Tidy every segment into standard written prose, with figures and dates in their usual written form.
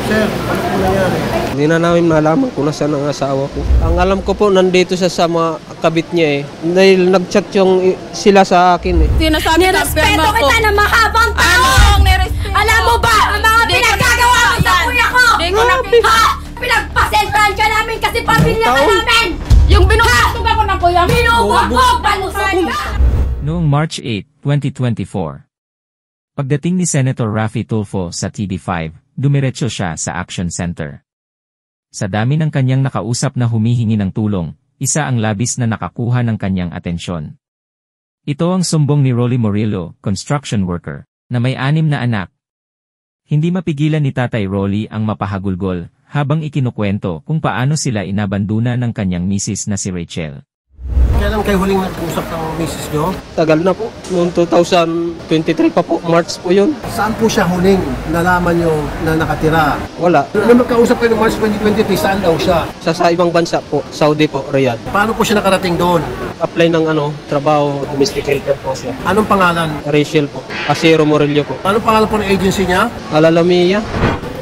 Sir, ano po nangyari? Hindi na namin malaman kung nasaan ang asawa ko. Ang alam ko po, nandito sa sama kabit niya eh. Dahil nag-chat sila sa akin eh. Nirespeto kita na mahabang taon! Alam mo ba, ang mga pinagkagawa mo sa kuya ko! Ha? Pinagpasentrahan ka namin kasi pamilya ka namin! Yung binubugbog ako ng kuya mo! Binubugbog! Palusan ka! Noong March 8, 2024, pagdating ni Senator Raffy Tulfo sa TV5, dumiretso siya sa Action Center. Sa dami ng kanyang nakausap na humihingi ng tulong, isa ang labis na nakakuha ng kanyang atensyon. Ito ang sumbong ni Rolly Morillo, construction worker, na may 6 na anak. Hindi mapigilan ni Tatay Rolly ang mapahagulgol habang ikinukwento kung paano sila inabanduna ng kanyang misis na si Rachel. Kailan kayo huling nag-usap ng misis nyo? Tagal na po. Noong 2023 pa po. March po yun. Saan po siya huling nalaman nyo na nakatira? Wala. Nung magkausap kayo noong March 2023, saan daw siya? Sa ibang bansa po. Saudi po, Riyadh. Paano po siya nakarating doon? Apply ng trabaho, domestic helper po siya. Anong pangalan? Rachel po. Asiro Morillo po. Anong pangalan po ng agency niya? Alalamiya.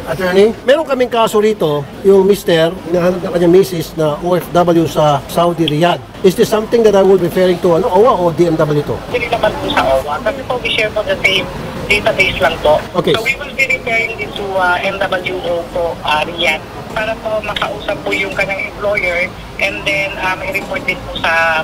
Attorney, meron kaming kaso rito, yung mister, hinahanap ng kanyang misis na OFW sa Saudi Riyadh. Is this something that I will be referring to, OWA o DMW to? Hindi naman po sa OWA. Kasi po, we share po the same database lang po. Okay. So we will be referring this to MWO po, Riyadh, para po makausap po yung kanyang employer and then i-report din po sa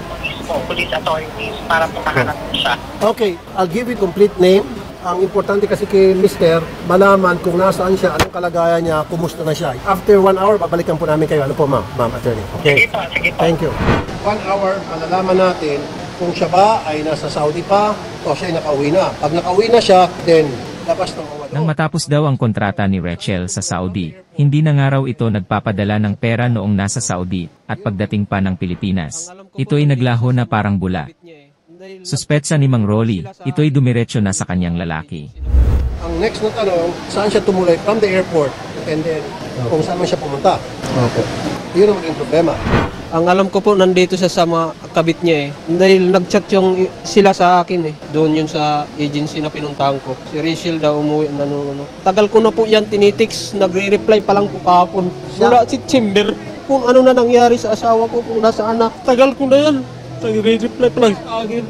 police authorities para po makahanap po siya. Okay, I'll give you complete name. Ang importante kasi kay Mister, malaman kung nasaan siya, anong kalagayan niya, kumusta na siya. After 1 hour, babalikan po namin kayo. Ano po, ma'am? Ma'am, attorney. Okay? Sige po, sige po. Thank you. 1 hour, malalaman natin kung siya ba ay nasa Saudi pa o siya ay nakauwi na. Pag nakauwi na siya, then labas ng OWA. Nang matapos daw ang kontrata ni Rachel sa Saudi, hindi na nga raw ito nagpapadala ng pera noong nasa Saudi at pagdating pa ng Pilipinas. Ito ay naglaho na parang bula. Suspetsa ni Mang Rolly, ito'y dumiretso na sa kanyang lalaki. Ang next na tanong, saan siya tumuloy from the airport and then kung saan man siya pumunta. Okay. Yun ang maging problema. Ang alam ko po, nandito sa sama kabit niya eh. Dahil nag-chat sila sa akin eh. Doon yun sa agency na pinuntahan ko. Si Rachel daw umuwi. Tagal ko na po yan tinitiks. Nagre-reply pa lang po kahapon. Mula September. Kung ano na nangyari sa asawa ko, kung nasaan na. Tagal ko na yan. Nagre-reply pa lang sa akin.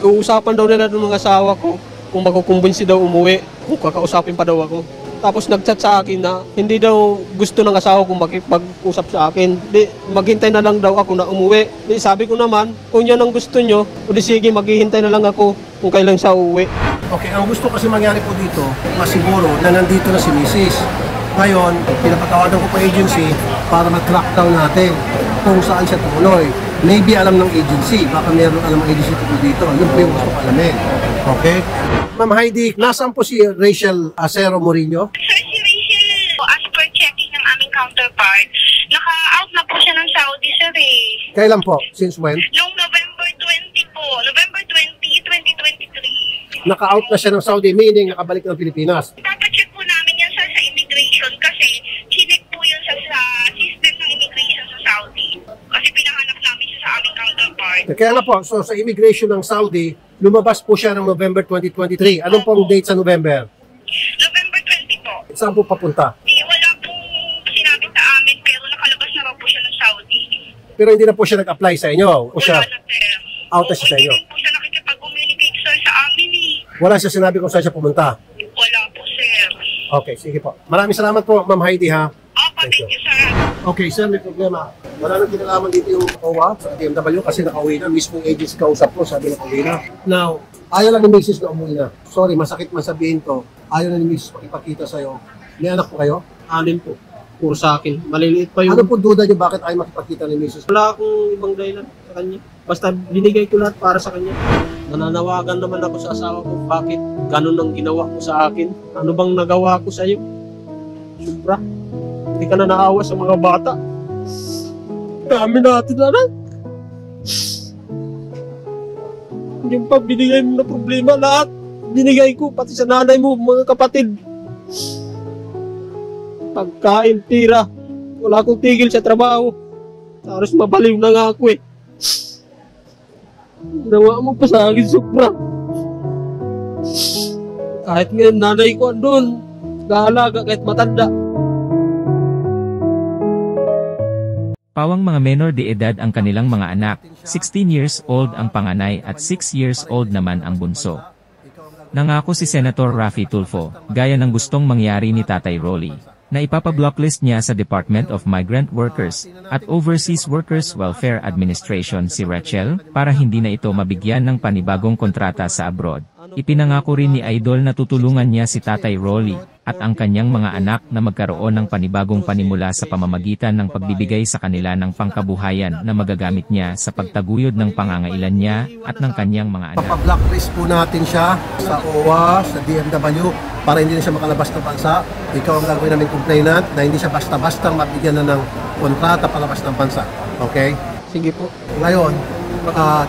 Uusapan daw nila ng mga asawa ko. Kung makukumbinsi daw umuwi. Kung kakausapin pa daw ako. Tapos nag-chat sa akin na hindi daw gusto ng asawa kong makipag-usap sa akin. Di, maghintay na lang daw ako na umuwi. Di, sabi ko naman, kung yan ang gusto nyo, o di sige, maghihintay na lang ako kung kailan siya uuwi. Okay, ang gusto kasi mangyari po dito, masiguro na nandito na si Mrs. Ngayon, pinapatawadan ko po agency para mag-crackdown natin kung saan siya tumuloy. Maybe alam ng agency, baka meron alam ng agency po dito. Yun po yung gusto ko alamin. Okay? Ma'am Heidi, nasaan po si Rachel Asero Morillo? Sir, si Rachel, as per checking ng aming counterpart, naka-out na po siya ng Saudi, sir eh. Kailan po? Since when? Noong November 20 po, November 20, 2023. Naka-out na siya ng Saudi, meaning nakabalik ng Pilipinas. Ipapacheck po namin yan sa immigration kasi chinek po yun sa system ng immigration sa Saudi. Kasi pinahanap namin siya sa aming counterpart. Kaya na po, so sa immigration ng Saudi, lumabas po siya ng November 2023. Anong pong date sa November? November 20 po. Saan po papunta? Wala pong sinabi sa amin pero nakalabas na raw po siya ng Saudi. Pero hindi na po siya nag-apply sa inyo? O siya, Wala na, sir. out na siya sa inyo? Hindi rin po siya nakikipag-communicate, sir, sa amin eh. Wala siya sinabi kung saan siya pumunta? Wala po, sir. Okay, sige po. Maraming salamat po, Ma'am Heidi, ha? Opo, thank you, sir. Okay, sir, may problema. Wala nang kinalaman dito yung OWA sa DMW kasi nakauwi na. Mismong agency kausap ko, sabi nakauwi na. Now, ayaw lang ni Mrs. na umuwi na. Sorry, masakit man sabihin to. Ayaw na ni Mrs. makipagkita sa'yo. May anak po kayo? 6 po. Puro sa akin. Maliliit pa yung... Ano po duda niyo bakit ayaw makipagkita ni Mrs.? Wala akong ibang dahilan sa kanya. Basta binigay ko lahat para sa kanya. Nananawagan naman ako sa asawa ko. Bakit ganun ang ginawa mo sa akin? Ano bang nagawa ko sa iyo? Sobra. Hindi ka na naawa sa mga bata. Dami natin na lang. Yung pa binigay mo na problema lahat. Binigay ko pati sa nanay mo, mga kapatid. Pagkain, tira. Wala akong tigil sa trabaho. Tapos mabaliw na nga ako eh. Ginawa mo pa sa akin, sobra. Kahit ngayon nanay ko andun, nag-aalaga kahit matanda. Pawang mga menor de edad ang kanilang mga anak, 16 years old ang panganay at 6 years old naman ang bunso. Nangako si Senator Raffy Tulfo, gaya ng gustong mangyari ni Tatay Rolly, na ipapa-blocklist niya sa Department of Migrant Workers at Overseas Workers Welfare Administration si Rachel para hindi na ito mabigyan ng panibagong kontrata sa abroad. Ipinangako rin ni Idol na tutulungan niya si Tatay Rolly at ang kanyang mga anak na magkaroon ng panibagong panimula sa pamamagitan ng pagbibigay sa kanila ng pangkabuhayan na magagamit niya sa pagtaguyod ng pangangailan niya at ng kanyang mga anak. Papa-blacklist po natin siya sa OWA, sa DMW, para hindi na siya makalabas ng bansa. Ikaw ang gagawin namin complainant na hindi siya basta-basta mabigyan na ng kontrata palabas ng bansa. Okay? Sige po. Ngayon,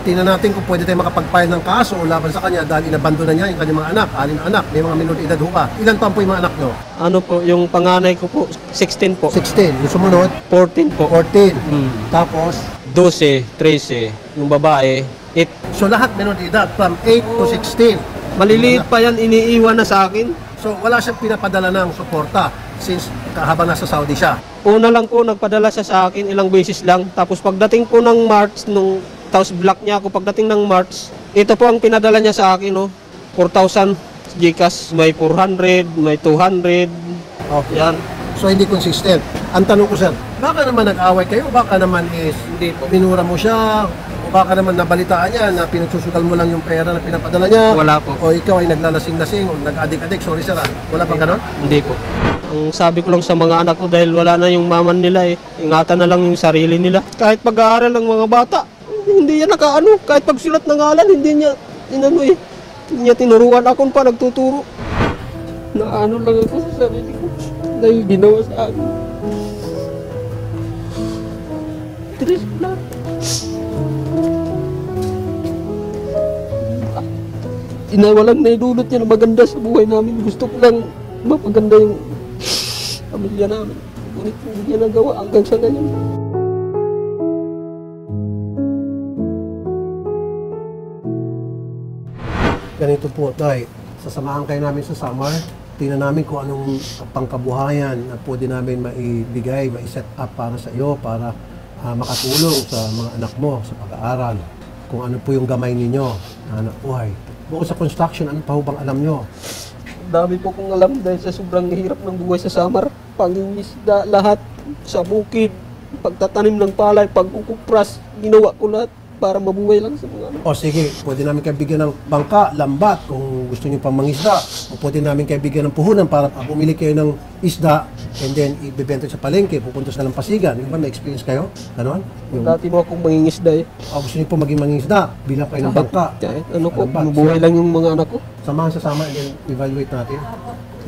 tingnan natin kung pwede tayo makapag-file ng kaso o laban sa kanya dahil inabando na niya yung kanyang mga anak, 6 na anak, may mga minor edad ho ba? Ilan pa po yung mga anak nyo? Ano po, yung panganay ko po, 16 po. 16. Yung sumunod, 14 po. 14. Tapos, 12, 13. Yung babae, 8. so lahat minor edad from 8 to 16. Maliliit pa yan, iniiwan na sa akin. So wala siyang pinapadala ng suporta since habang nasa Saudi siya. Una lang po, nagpadala siya sa akin, ilang beses lang. Tapos pagdating po ng March, tapos block niya ako, pagdating ng March, ito po ang pinadala niya sa akin, no? 4,000 Gcash, may 400, may 200. Okay. Yan. So hindi consistent. Ang tanong ko, sir, baka naman nag-away kayo, baka naman Hindi po. minura mo siya, o baka naman nabalitaan niya na pinagsusugal mo lang yung pera na pinapadala niya. Wala po. O ikaw ay naglalasing-lasing o nag-adik-adik. Sorry, sir, wala bang ganon? Hindi po. Ang sabi ko lang sa mga anak ko, dahil wala na yung maman nila ingatan na lang yung sarili nila. Kahit pag-aaral ng mga bata, hindi niya nakaano. Kahit pagsulat ng ngalan, hindi niya tinuruan. Ako pa nagtuturo. Naano lang ako sa sarili ko dahil ginawa sa akin. Tres lang. Walang naidulot niya na maganda sa buhay namin. Gusto ko lang mapaganda yung pamilya namin. Ngunit hindi niya nagawa hanggang sa ngayon. Ganito po, Tay. Sasamahan kayo namin sa summer. Tingnan namin kung anong pangkabuhayan na pwede namin maibigay, mai-set up para sa iyo, para makatulong sa mga anak mo sa pag-aaral. Kung ano po yung gamay ninyo na anak buhay. Bukod sa construction, ano pa ho bang alam nyo? Dami po kong alam dahil sa sobrang hirap ng buhay sa summer. Pangingisda, lahat sa bukid, pagtatanim ng palay, pagkukupras, ginawa ko lahat para mabuhay lang sa mga anak. O sige, pwede namin kayo bigyan ng bangka, lambat kung gusto niyo pang mangisda. O pwede namin kayo bigyan ng puhunan para bumili kayo ng isda and then ibebenta sa palengke, pupunta sa Lampasigan. Yung ba, may experience kayo? Ganon? Yung, Dati mo akong mangingisda gusto niyo po maging mangisda, bilang kayo ng bangka. Kahit ano po, mabuhay lang yung mga anak ko. Samahan sa sama and then evaluate natin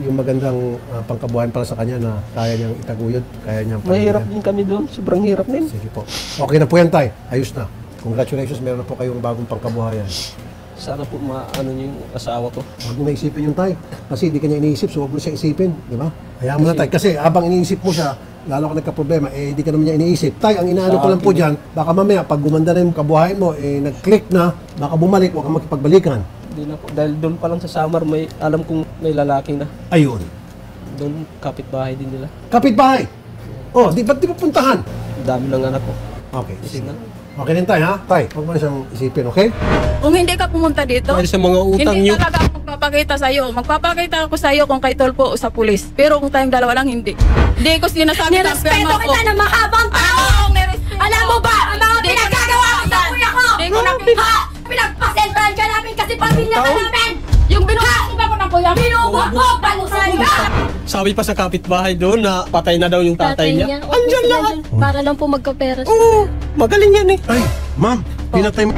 yung magandang pangkabuhayan para sa kanya na kaya niyang itaguyod, kaya niyang Mahirap din kami doon, sobrang hirap din. Sige po. Okay na po yan, Tay. Ayos na. Congratulations, meron na po kayong bagong pangkabuhayan. Sana po maano niyo yung asawa ko. Huwag mo na isipin yung Tay. Kasi di kanya iniisip, so huwag mo siya isipin. Di ba? Hayaan mo na, Tay. Kasi habang iniisip mo siya, lalo ka nagka-problema, di ka naman niya iniisip. Tay, ang inaano ko lang po dyan, baka mamaya, pag gumanda na yung kabuhayan mo, nag-click na, baka bumalik, huwag kang makipagbalikan. Hindi na po, dahil doon pa lang sa summer, alam kong may lalaki na. Ayun. Doon, kapitbahay din nila. Kapitbahay! Oh, ba't di mo puntahan? Dami ng anak ko. Okay, sige. Okay din, Tay, ha? Tay, huwag mo na siyang isipin, okay? Kung hindi ka pumunta dito, Dahil sa mga utang hindi niyo. talaga ako magpapakita sa'yo. Magpapakita ako sa'yo kung kay Tolpo o sa pulis. Pero kung tayong dalawa lang, hindi. Hindi ko sinasabi na Nirespeto kita na mahabang tao! Alam mo ba, ang mga pinagkagawa ko sa kuya ko! Hindi ko nakita. Ha? Pinagpasentrahan ka namin kasi pamilya ka namin! Yung binuha ko ng kuya, Binubuhat mo! Palusan ka! Sabi pa sa kapitbahay doon na patay na daw yung tatay niya. Andyan lahat. Para lang po magkapera. Oo, magaling yan eh. Ay, ma'am, pinatay mo.